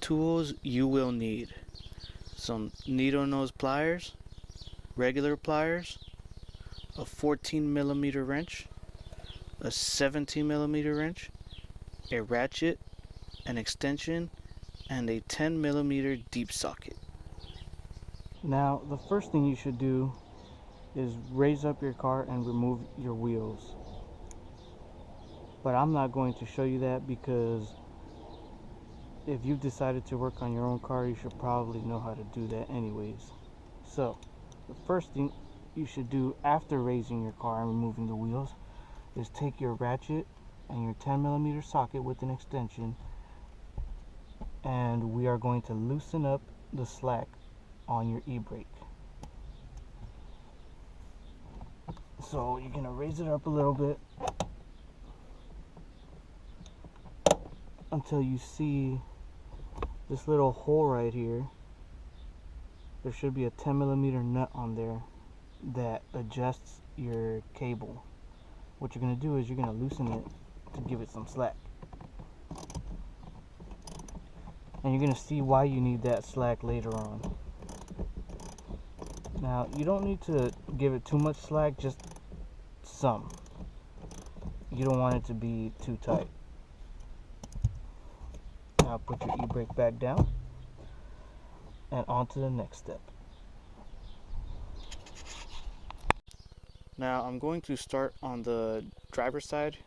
tools you will need: some needle nose pliers, regular pliers, a 14mm wrench, a 17mm wrench, a ratchet, an extension, and a 10mm deep socket. Now, the first thing you should do is raise up your car and remove your wheels. But I'm not going to show you that because if you've decided to work on your own car, you should probably know how to do that anyways. So, the first thing you should do after raising your car and removing the wheels is take your ratchet and your 10mm socket with an extension, and we are going to loosen up the slack on your e-brake. So you're going to raise it up a little bit until you see this little hole right here. There should be a 10mm nut on there that adjusts your cable. What you're going to do is you're going to loosen it to give it some slack. And you're going to see why you need that slack later on. Now, you don't need to give it too much slack, just some. You don't want it to be too tight. Now put your e-brake back down and on to the next step. Now I'm going to start on the driver's side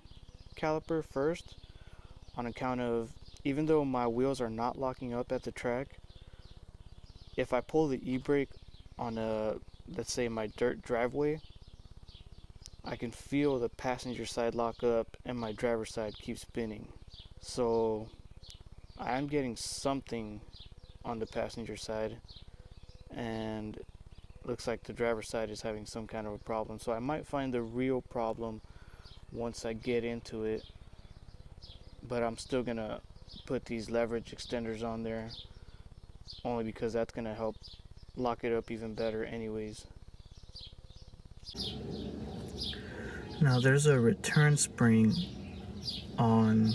caliper first, on account of, even though my wheels are not locking up at the track, if I pull the e-brake on let's say my dirt driveway, I can feel the passenger side lock up and my driver's side keeps spinning. So I'm getting something on the passenger side, and looks like the driver's side is having some kind of a problem. So I might find the real problem once I get into it, but I'm still gonna put these leverage extenders on there only because that's gonna help lock it up even better anyways. Now there's a return spring on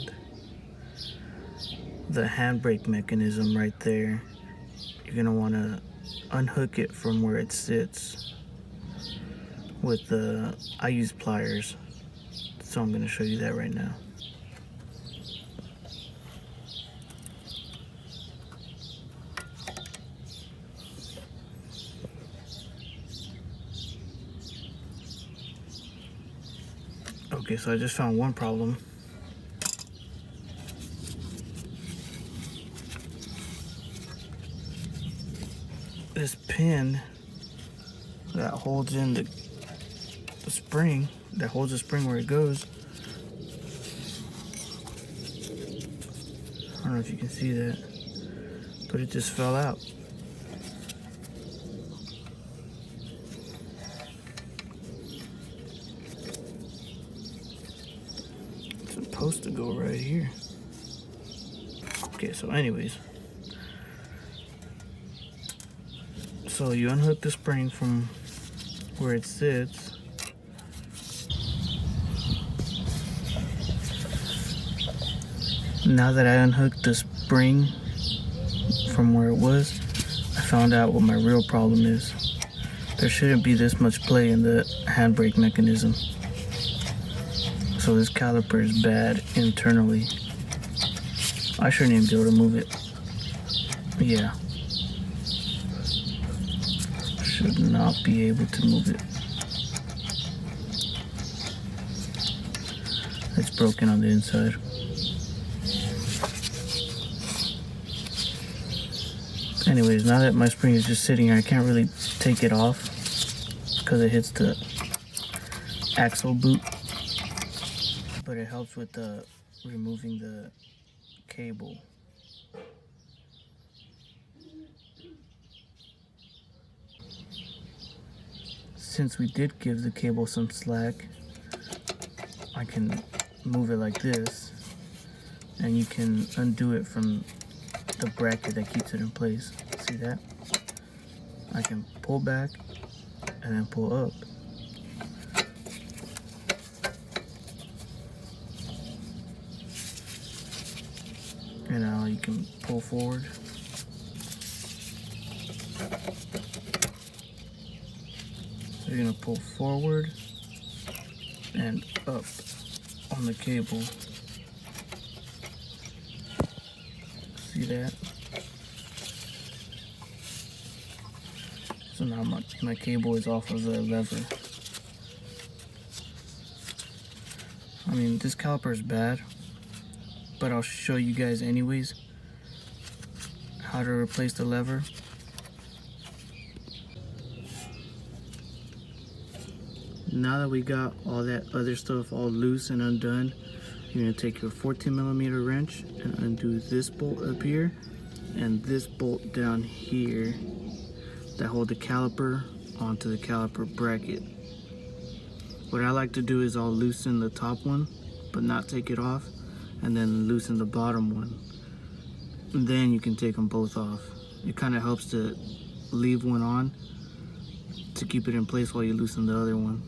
the handbrake mechanism right there. You're gonna want to unhook it from where it sits with I use pliers, so I'm gonna show you that right now. Okay, so I just found one problem. This pin that holds in the spring, that holds the spring where it goes, I don't know if you can see that, but it just fell out. It's supposed to go right here. Okay, so anyways, so you unhook the spring from where it sits. Now that I unhooked the spring from where it was, I found out what my real problem is. There shouldn't be this much play in the handbrake mechanism. So this caliper is bad internally. I shouldn't even be able to move it. Yeah. Should not be able to move it. It's broken on the inside. Anyways, now that my spring is just sitting here, I can't really take it off because it hits the axle boot. But it helps with removing the cable. Since we did give the cable some slack, I can move it like this, and you can undo it from the bracket that keeps it in place. See that? I can pull back and then pull up. And now you can pull forward. So you're gonna pull forward and up on the cable. See that? So now my cable is off of the lever. I mean, this caliper is bad, but I'll show you guys anyways how to replace the lever. Now that we got all that other stuff all loose and undone, you're gonna take your 14mm wrench and undo this bolt up here and this bolt down here that hold the caliper onto the caliper bracket. What I like to do is I'll loosen the top one but not take it off, and then loosen the bottom one, and then you can take them both off. It kind of helps to leave one on to keep it in place while you loosen the other one.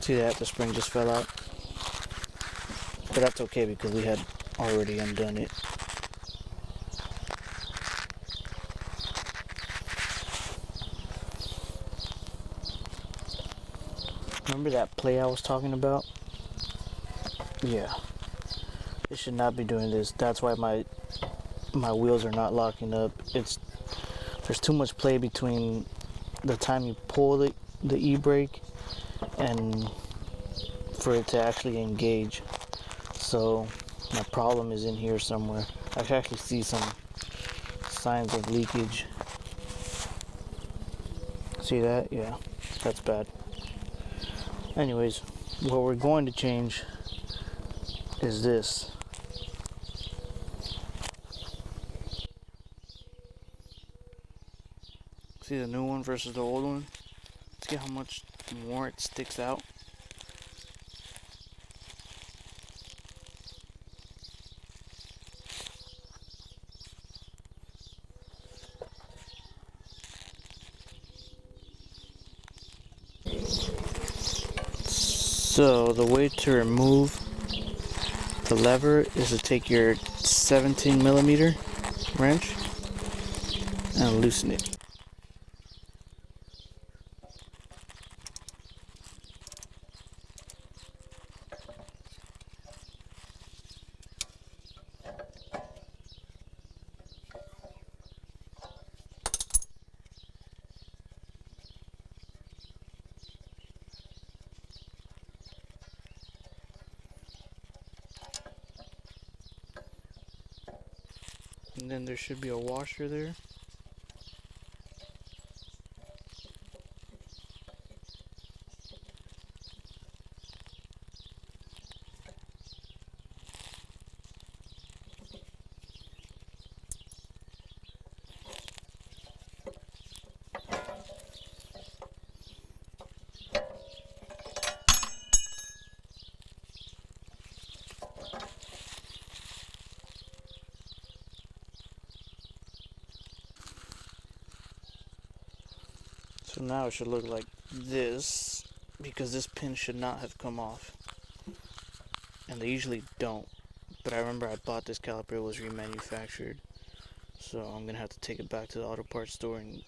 See that? The spring just fell out. But that's okay because we had already undone it. Remember that play I was talking about? Yeah. It should not be doing this. That's why my wheels are not locking up. There's too much play between the time you pull the e-brake and for it to actually engage. So my problem is in here somewhere. I can actually see some signs of leakage. See that? Yeah, that's bad. Anyways, what we're going to change is this. See the new one versus the old one? See how much more it sticks out? So the way to remove the lever is to take your 17mm wrench and loosen it. And then there should be a washer there. So now it should look like this, because this pin should not have come off. and they usually don't. But I remember I bought this caliper, it was remanufactured, so I'm gonna have to take it back to the auto parts store and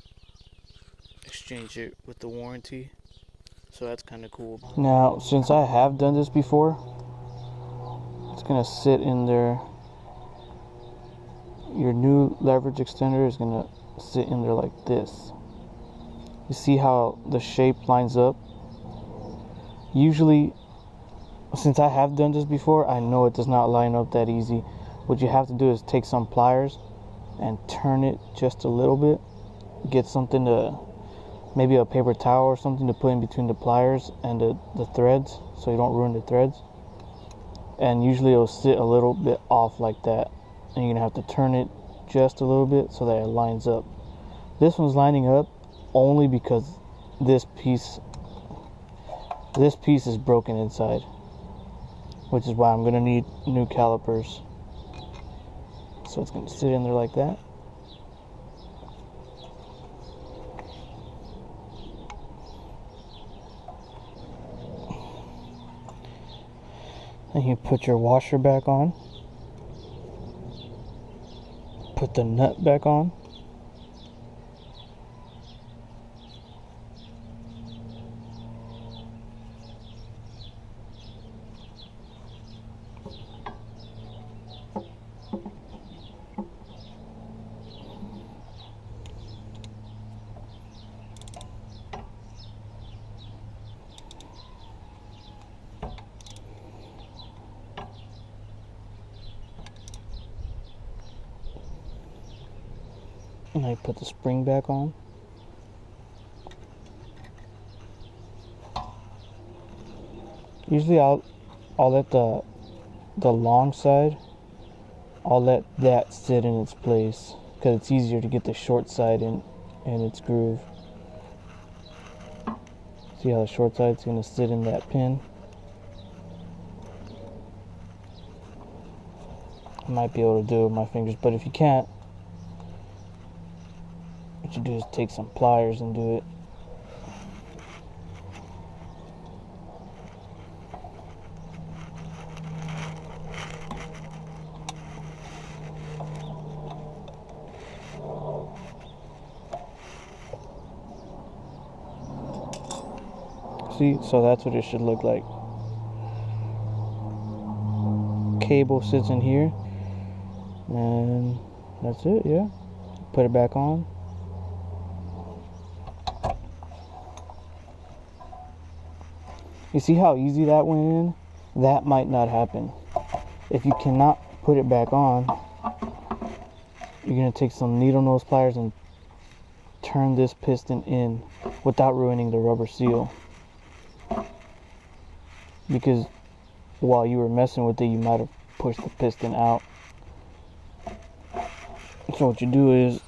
exchange it with the warranty. So that's kind of cool. Now, since I have done this before, it's gonna sit in there. Your new leverage extender is gonna sit in there like this. You see how the shape lines up? Usually, since I have done this before, I know it does not line up that easy. What you have to do is take some pliers and turn it just a little bit. Get something to, maybe a paper towel or something to put in between the pliers and the threads, so you don't ruin the threads. And usually it'll sit a little bit off like that, and you're gonna have to turn it just a little bit so that it lines up. This one's lining up only because this piece is broken inside, which is why I'm gonna need new calipers. So it's gonna sit in there like that. Then you put your washer back on. Put the nut back on. And I put the spring back on. Usually I'll let the long side, I'll let that sit in its place because it's easier to get the short side in its groove. See how the short side's gonna sit in that pin? I might be able to do it with my fingers, but if you can't, what you do is take some pliers and do it. See, so that's what it should look like. Cable sits in here, and that's it, yeah. Put it back on. You see how easy that went in? That might not happen. If you cannot put it back on, you're going to take some needle nose pliers and turn this piston in without ruining the rubber seal. Because while you were messing with it, you might have pushed the piston out. So what you do is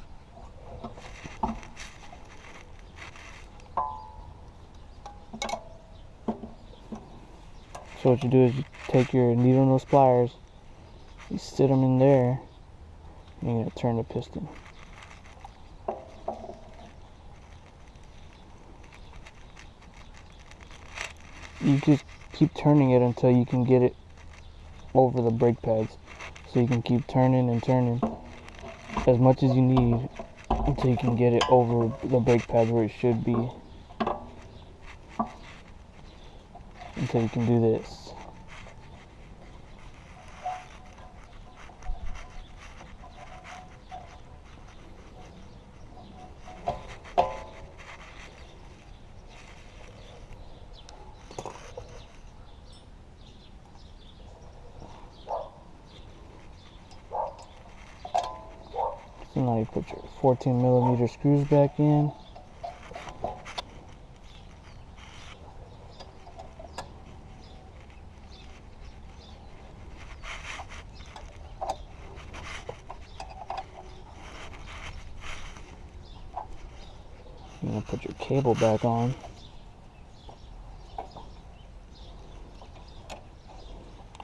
you take your needle nose pliers, you sit them in there, and you're going to turn the piston. You just keep turning it until you can get it over the brake pads. So you can keep turning and turning as much as you need until you can get it over the brake pads where it should be. Until you can do this. So now you put your 14mm screws back in. You're going to put your cable back on.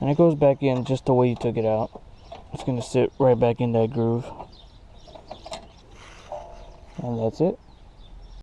And it goes back in just the way you took it out. It's going to sit right back in that groove. And that's it.